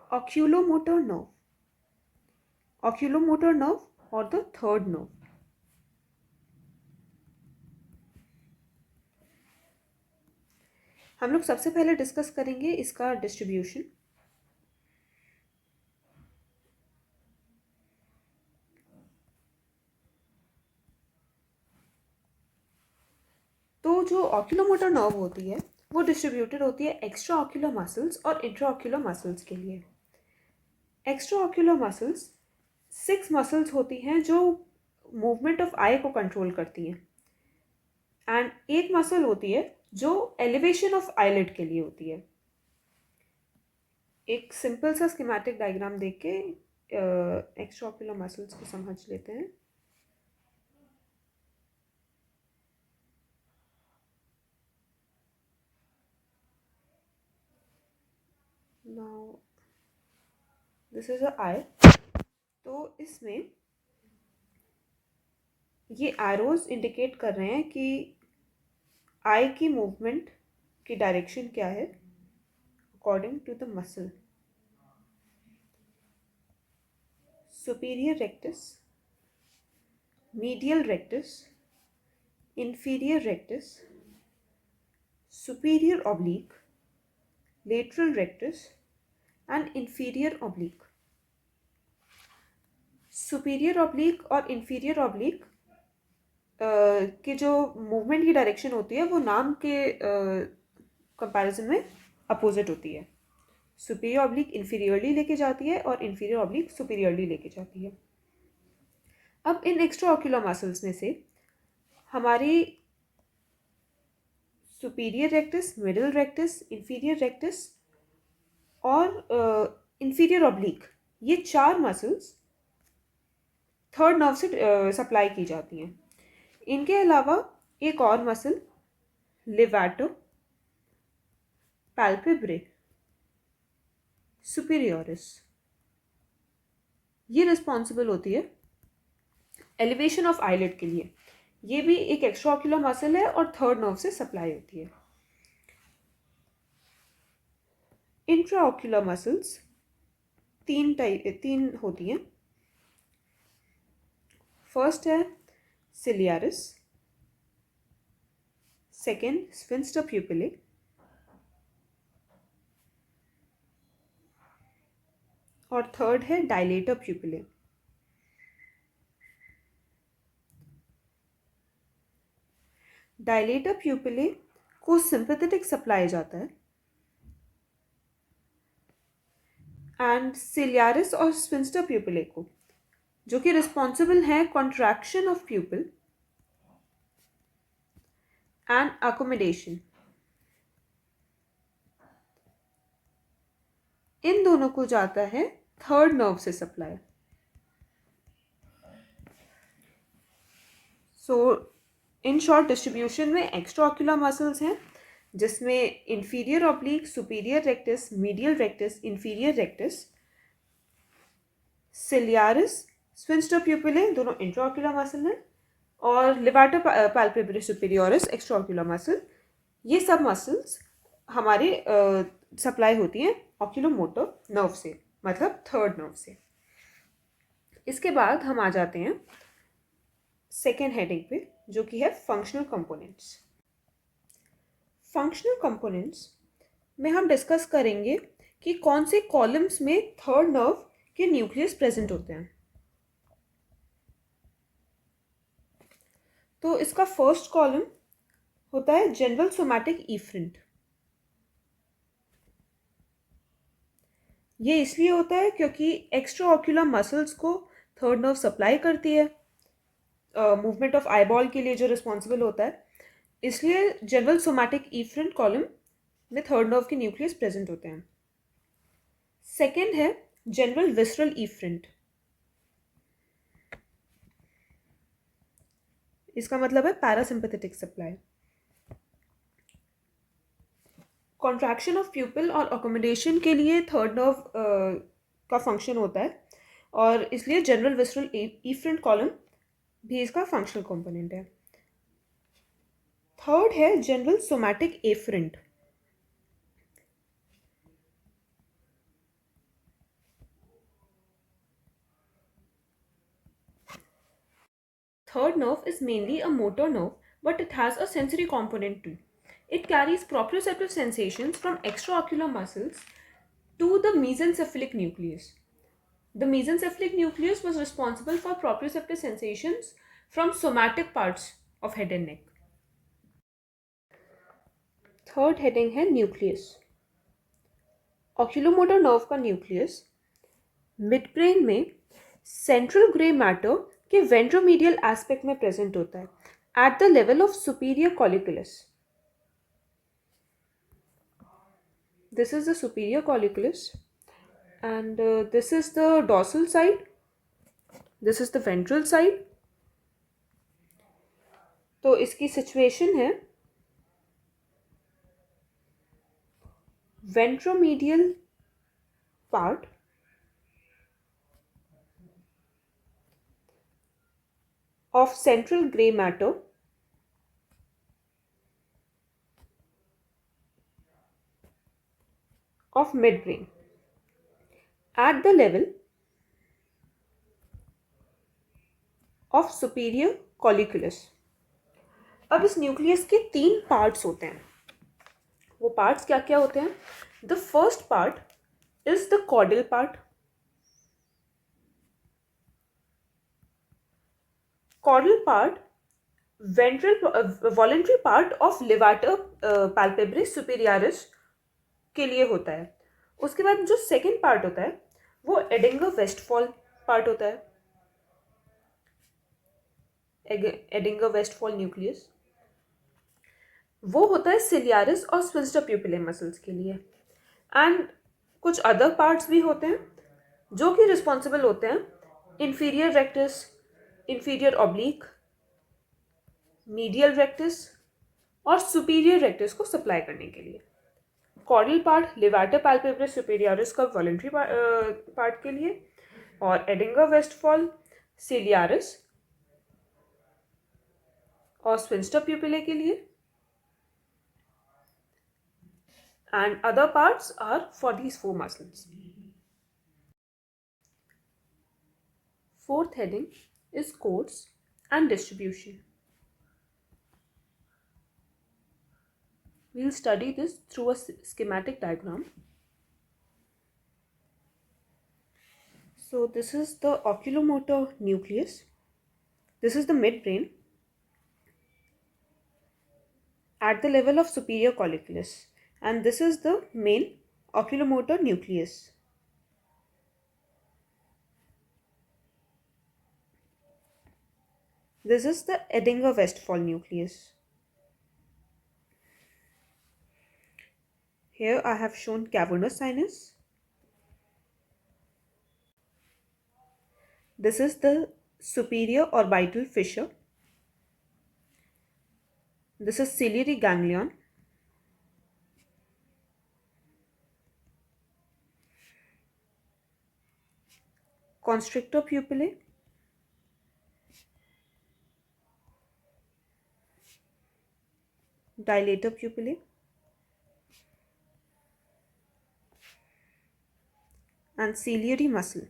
oculomotor nerve, oculomotor nerve और the third nerve. हम लोग सबसे पहले डिस्कस करेंगे इसका डिस्ट्रीब्यूशन. तो जो ऑक्यूलोमोटर नर्व होती है वो डिस्ट्रीब्यूटेड होती है एक्स्ट्रा ऑक्यूलर मसल्स और इंट्रा ऑक्यूलर मसल्स के लिए. एक्स्ट्रा ऑक्यूलर मसल्स 6 मसल्स होती हैं जो मूवमेंट ऑफ आई को कंट्रोल करती हैं, एंड एक मसल होती है जो एलिवेशन ऑफ आईलिड के लिए होती है. एक सिंपल सा स्कीमेटिक डायग्राम देख के एक्स्ट्रा ऑक्यूलर मसल्स को समझ लेते हैं. नाउ दिस इज अ आई. तो इसमें ये एरोज इंडिकेट कर रहे हैं कि आई की मूवमेंट की डायरेक्शन क्या है according to the muscle. Superior rectus, medial rectus, inferior rectus, superior oblique, lateral rectus and inferior oblique. superior oblique और inferior oblique की जो मूवमेंट की डायरेक्शन होती है वो नाम के कंपैरिजन में अपोजिट होती है. सुपीरियर ऑब्लिक इन्फीरियरली लेके जाती है और इन्फीरियर ऑब्लिक सुपीरियरली लेके जाती है. अब इन एक्स्ट्रा ऑक्यूलर मसल्स में से हमारी superior rectus, middle rectus, inferior rectus और इन्फीरियर ऑब्लिक, ये 4 मसल्स थर्ड नर्व से सप्लाई की जाती हैं. इनके अलावा एक और मसल लेवाटो पैल्पेब्रे सुपीरियोरिस, ये रिस्पॉन्सिबल होती है एलिवेशन ऑफ आईलिड के लिए. ये भी एक एक्स्ट्रा ऑक्यूलर मसल है और थर्ड नर्व से सप्लाई होती है. इंट्रा ऑक्यूलर मसल्स तीन होती हैं. फर्स्ट है सिलियारिस, सेकेंड स्फिंक्टर प्यूपिले, और थर्ड है डायलेटर प्यूपिले. डायलेटर प्यूपिले को सिंपैथेटिक सप्लाई जाता है एंड सिलियारिस और स्फिंक्टर प्यूपिले को, जो कि रिस्पॉन्सिबल है contraction of pupil and accommodation, इन दोनों को जाता है थर्ड नर्व से supply. So in short distribution में एक्स्ट्रा ऑक्यूलर मसल्स हैं जिसमें inferior oblique, superior rectus, medial rectus, inferior rectus, ciliaris, sphincter pupillae दोनों इंट्राऑक्यूलर मसल हैं, और लेवाटर पैल्पेब्रे सुपीरियोरिस एक्स्ट्राऑक्यूलर मसल. ये सब मसल्स हमारे सप्लाई होती हैं ऑक्यूलोमोटर नर्व से, मतलब थर्ड नर्व से. इसके बाद हम आ जाते हैं सेकेंड हेडिंग पे, जो कि है फंक्शनल कंपोनेंट्स. फंक्शनल कंपोनेंट्स में हम डिस्कस करेंगे कि कौन से कॉलम्स में थर्ड नर्व के न्यूक्लियस प्रेजेंट होते हैं. तो इसका फर्स्ट कॉलम होता है जनरल सोमैटिक इफरेंट. ये इसलिए होता है क्योंकि एक्स्ट्रा ऑक्यूलर मसल्स को थर्ड नर्व सप्लाई करती है, मूवमेंट ऑफ आईबॉल के लिए जो रिस्पॉन्सिबल होता है, इसलिए जनरल सोमैटिक इफरेंट कॉलम में थर्ड नर्व के न्यूक्लियस प्रेजेंट होते हैं. सेकेंड है जनरल विसरल इफरेंट. इसका मतलब है पैरासिम्पैथेटिक सप्लाई. कॉन्ट्रैक्शन ऑफ प्यूपिल और अकोमोडेशन के लिए थर्ड नर्व का फंक्शन होता है, और इसलिए जनरल विसरल इफरेंट कॉलम भी इसका फंक्शनल कंपोनेंट है. थर्ड है general somatic efferent. third nerve is mainly a motor nerve, but it has a sensory component too. It carries proprioceptive sensations from extraocular muscles to the mesencephalic nucleus. The mesencephalic nucleus was responsible for proprioceptive sensations from somatic parts of head and neck. Third heading है nucleus. Oculomotor nerve का nucleus mid brain में central grey matter के ventromedial aspect में present होता है at the level of superior colliculus. This is the superior colliculus and this is the dorsal side, this is the ventral side. तो इसकी situation है ventromedial part of central gray matter of midbrain at the level of superior colliculus. अब इस nucleus के 3 parts होते हैं. वो parts क्या क्या होते हैं? The first part is the caudal part. Caudal part ventral voluntary part of levator palpebrae superioris के लिए होता है. उसके बाद जो सेकेंड पार्ट होता है वो एडिंगर वेस्टफॉल पार्ट होता है. एडिंगर वेस्टफॉल न्यूक्लियस वो होता है सिलियारिस और स्फिंक्टर प्यूपिले मसल्स के लिए. एंड कुछ अदर पार्ट्स भी होते हैं जो कि रिस्पॉन्सिबल होते हैं inferior rectus, inferior oblique, medial rectus और सुपीरियर रेक्टस को सप्लाई करने के लिए. कॉर्डल पार्ट लेवाटर पैल्पेब्रिस सुपीरियरिस का वॉलेंट्री पार्ट के लिए और एडिंगर वेस्टफॉल सिलियारिस और स्फिंक्टर प्यूपिले के लिए. And other parts are for these 4 muscles. Fourth heading is codes and distribution. We'll study this through a schematic diagram. So this is the oculomotor nucleus. This is the midbrain at the level of superior colliculus. And this is the main oculomotor nucleus. This is the edinger Westphal nucleus. Here I have shown cavernous sinus. This is the superior orbital fissure. This is ciliary ganglion. Constrictor pupillae, dilator pupillae, and ciliary muscle.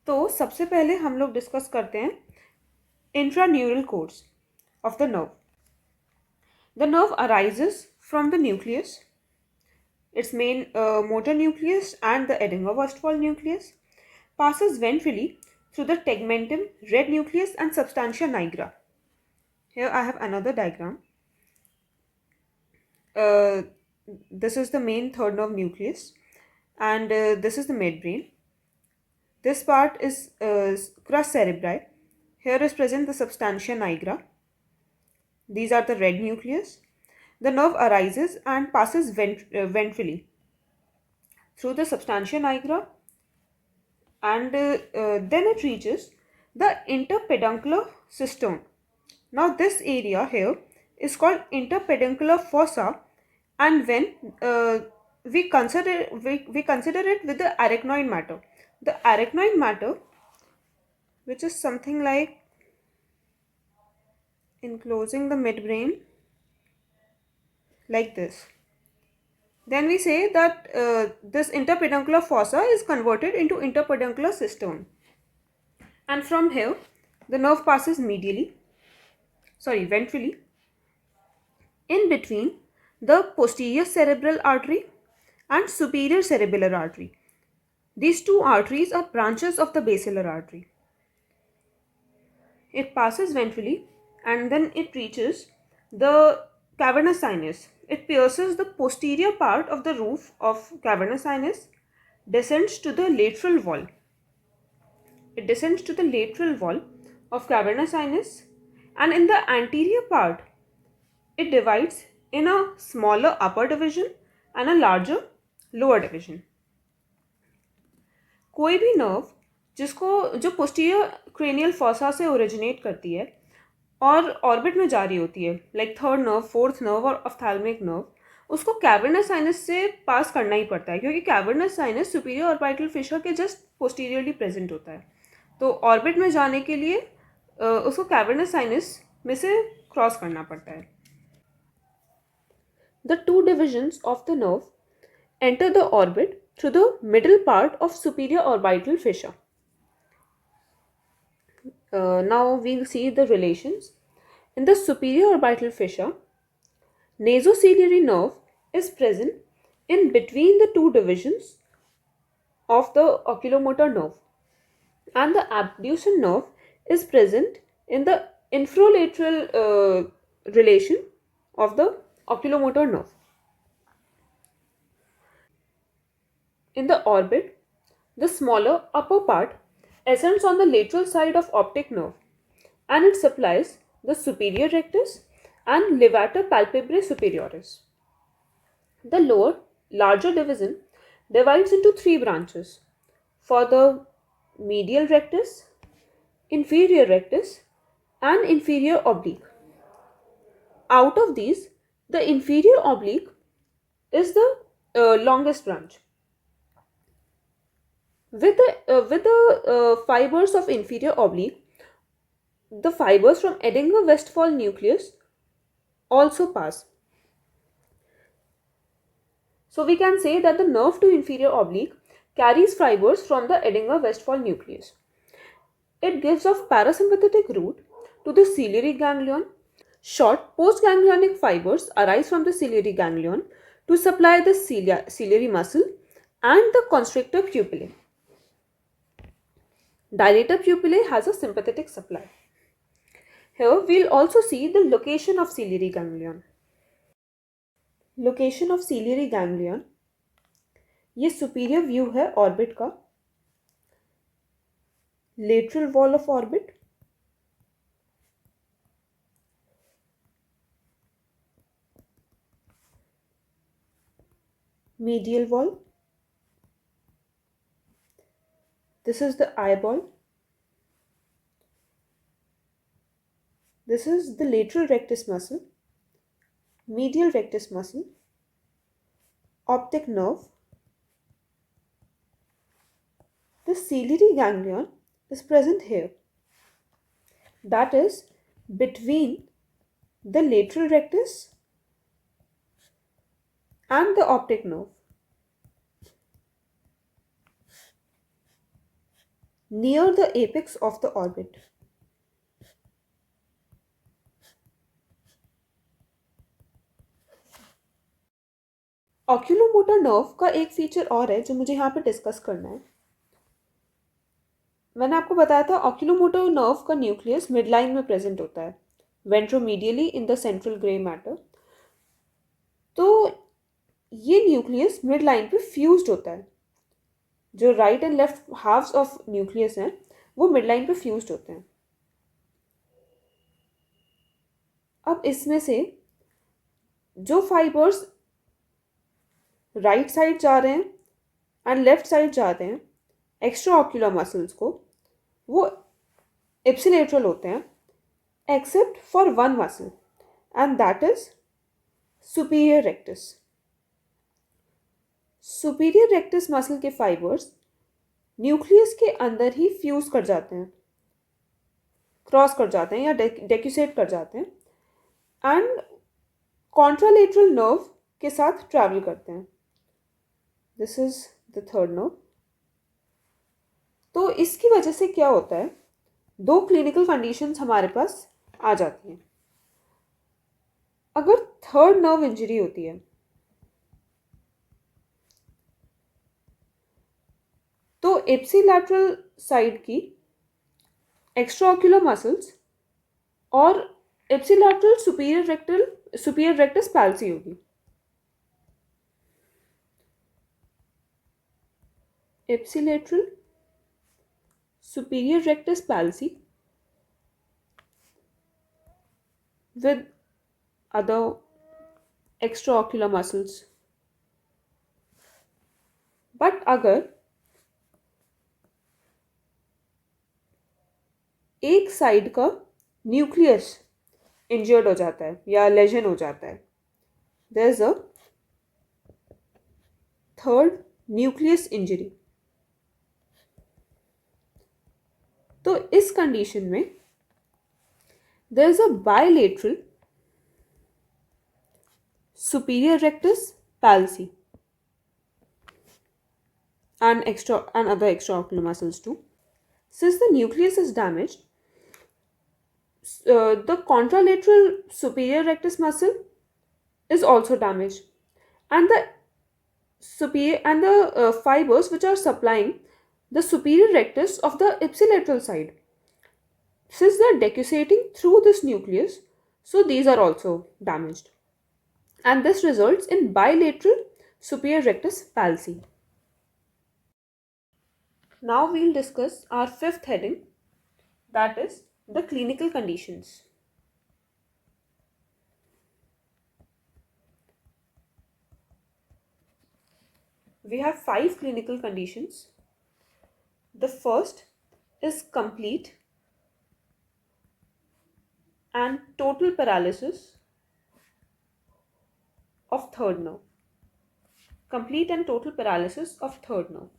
तो सबसे पहले हम लोग discuss करते हैं intraneural cords of the nerve. The nerve arises from the nucleus. Its main motor nucleus and the Edinger-Westphal nucleus passes ventrally through the tegmentum, red nucleus and substantia nigra. Here I have another diagram. This is the main third nerve nucleus and this is the midbrain. This part is crus cerebri. Here is present the substantia nigra. These are the red nucleus. The nerve arises and passes ventrally through the substantia nigra and then it reaches the interpeduncular cistern. Now this area here is called interpeduncular fossa, and when we consider it with the arachnoid matter. The arachnoid matter, which is something like enclosing the midbrain like this. then we say that this interpeduncular fossa is converted into interpeduncular cistern, and from here the nerve passes ventrally, in between the posterior cerebral artery and superior cerebellar artery. These two arteries are branches of the basilar artery. It passes ventrally and then it reaches the cavernous sinus. It pierces the posterior part of the roof of cavernous sinus, descends to the lateral wall. It descends to the lateral wall of cavernous sinus, and in the anterior part it divides in a smaller upper division and a larger lower division. कोई भी nerve जो posterior cranial fossa से originate करती है और orbit में जा रही होती है, like third nerve, fourth nerve और ऑफ्थैल्मिक नर्व, उसको कैवर्नस साइनस से पास करना ही पड़ता है, क्योंकि cavernous sinus superior orbital Fisher के जस्ट पोस्टीरियरली प्रेजेंट होता है. तो ऑर्बिट में जाने के लिए उसको कैवर्नस साइनस में से क्रॉस करना पड़ता है. The two divisions of the nerve enter the orbit through the middle part of superior orbital fissure. Now we'll see the relations. In the superior orbital fissure, nasociliary nerve is present in between the two divisions of the oculomotor nerve, and the abducent nerve is present in the infralateral relation of the oculomotor nerve. In the orbit, the smaller upper part ascends on the lateral side of optic nerve, and it supplies the superior rectus and levator palpebrae superioris. The lower, larger division divides into three branches for the medial rectus, inferior rectus, and inferior oblique. Out of these, the inferior oblique is the longest branch. With the fibers of inferior oblique, the fibers from edinger Westphal nucleus also pass. So we can say that the nerve to inferior oblique carries fibers from the edinger Westphal nucleus. It gives off parasympathetic route to the ciliary ganglion. Short postganglionic fibers arise from the ciliary ganglion to supply the ciliary muscle and the constrictor pupillae. Dilator pupillae has a sympathetic supply. Here we will also see the location of ciliary ganglion. Location of ciliary ganglion. ये superior view है orbit का. Lateral wall of orbit. Medial wall. This is the eyeball. This is the lateral rectus muscle, medial rectus muscle, optic nerve. The ciliary ganglion is present here. That is between the lateral rectus and the optic nerve. Near the apex of the orbit. Oculomotor nerve का एक feature और है जो मुझे यहाँ पे discuss करना है. मैंने आपको बताया था ऑक्यूलोमोटर नर्व का न्यूक्लियस मिडलाइन में प्रेजेंट होता है, ventromedially in the central grey matter. तो ये न्यूक्लियस मिडलाइन पे फ्यूज्ड होता है. जो right and left halves of nucleus हैं वो मिडलाइन पे फ्यूज्ड होते हैं. अब इसमें से जो फाइबर्स राइट साइड जा रहे हैं एंड लेफ्ट साइड जाते हैं एक्स्ट्रा ऑक्यूलर मसल्स को, वो इप्सिलेटरल होते हैं except for one muscle, and that is superior rectus. Superior rectus muscle के फाइबर्स न्यूक्लियस के अंदर ही फ्यूज कर जाते हैं, क्रॉस कर जाते हैं या डेक्यूसेट कर जाते हैं, एंड कॉन्ट्रालेटरल नर्व के साथ ट्रैवल करते हैं. This is the third nerve. तो इसकी वजह से क्या होता है, दो क्लिनिकल कंडीशंस हमारे पास आ जाती हैं। अगर थर्ड नर्व इंजरी होती है तो एप्सिलैटरल साइड की एक्स्ट्रा ऑक्यूलर मसल्स और एप्सिलैटरल सुपीरियर रेक्टस पैल्सी होगी। एप्सिलैटरल superior rectus palsy with other extraocular muscles। But अगर एक साइड का न्यूक्लियस इंजर्ड हो जाता है या लेजन हो जाता है, there is a third nucleus injury, तो इस कंडीशन में there is a bilateral superior rectus palsy and other extraocular muscles too. Since the nucleus is damaged, the contralateral superior rectus muscle is also damaged, and the fibers which are supplying the superior rectus of the ipsilateral side, since they are decussating through this nucleus, so these are also damaged, and this results in bilateral superior rectus palsy. Now we'll discuss our fifth heading, that is the clinical conditions. We have 5 clinical conditions. The first is complete and total paralysis of third nerve. Complete and total paralysis of third nerve.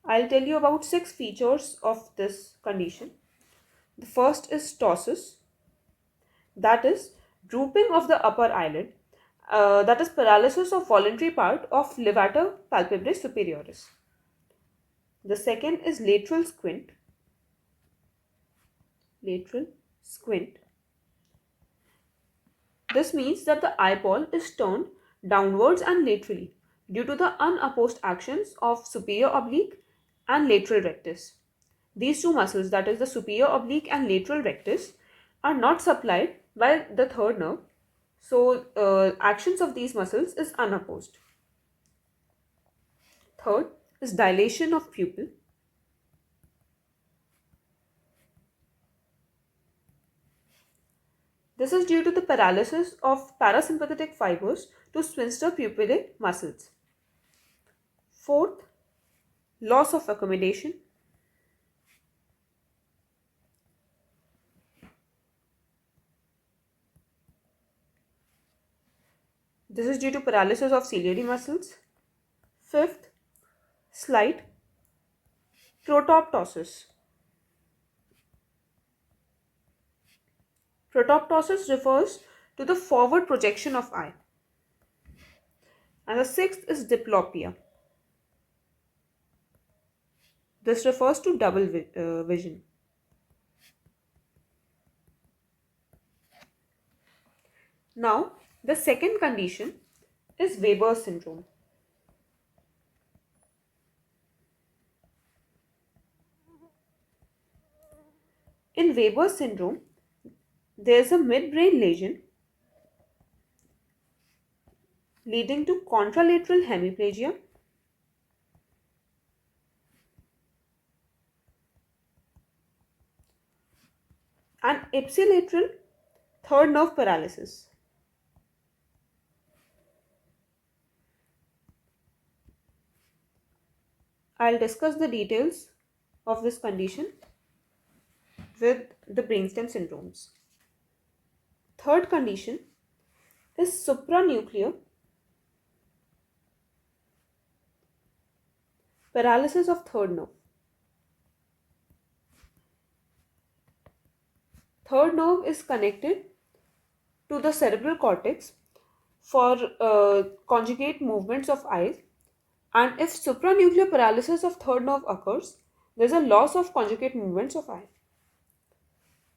I'll tell you about 6 features of this condition. The first is ptosis, that is drooping of the upper eyelid, that is paralysis of voluntary part of levator palpebrae superioris. The second is lateral squint. Lateral squint. This means that the eyeball is turned downwards and laterally due to the unopposed actions of superior oblique and lateral rectus. These two muscles, that is the superior oblique and lateral rectus, are not supplied by the third nerve, so actions of these muscles is unopposed. Third is dilation of pupil. This is due to the paralysis of parasympathetic fibers to sphincter pupillae muscles. Fourth, loss of accommodation. This is due to paralysis of ciliary muscles. Fifth, slight protoptosis. Protoptosis refers to the forward projection of eye. And the sixth is diplopia. This refers to double vision. Now, the second condition is Weber's syndrome. In Weber's syndrome, there is a midbrain lesion leading to contralateral hemiplegia and ipsilateral third nerve paralysis. I'll discuss the details of this condition with the brainstem syndromes. Third condition is supranuclear paralysis of third nerve. Third nerve is connected to the cerebral cortex for conjugate movements of eyes. And if supranuclear paralysis of third nerve occurs, there is a loss of conjugate movements of eye.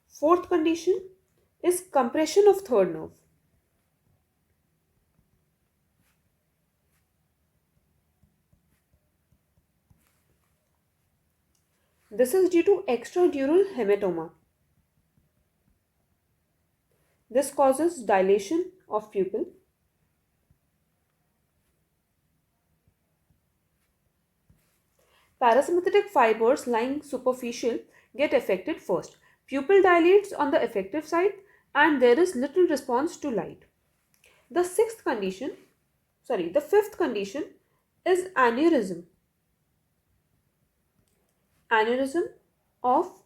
Fourth condition is compression of third nerve. This is due to extradural hematoma. This causes dilation of pupil. Parasympathetic fibers lying superficial get affected first. Pupil dilates on the effective side and there is little response to light. The fifth condition is aneurysm. Aneurysm of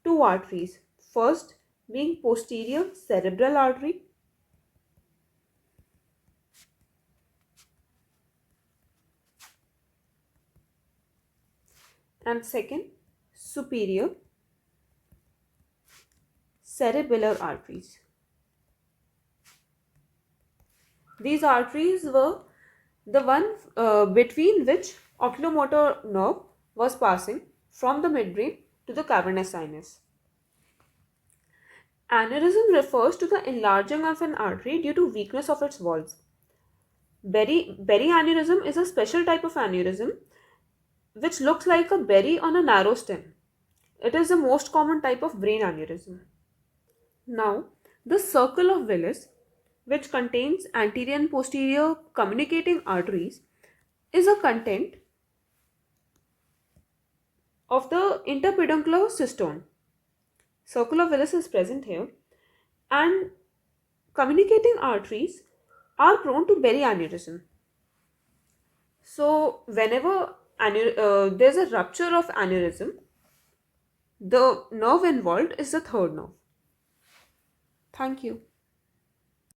two arteries. First being posterior cerebral artery and second superior cerebellar arteries. These arteries were the one between which oculomotor nerve was passing from the midbrain to the cavernous sinus. Aneurysm refers to the enlarging of an artery due to weakness of its walls. Berry aneurysm is a special type of aneurysm which looks like a berry on a narrow stem. It is the most common type of brain aneurysm. Now, the circle of Willis, which contains anterior and posterior communicating arteries, is a content of the interpeduncular cystone. Circle of Willis is present here, and communicating arteries are prone to berry aneurysm. So, whenever there's a rupture of aneurysm, the nerve involved is the third nerve. Thank you.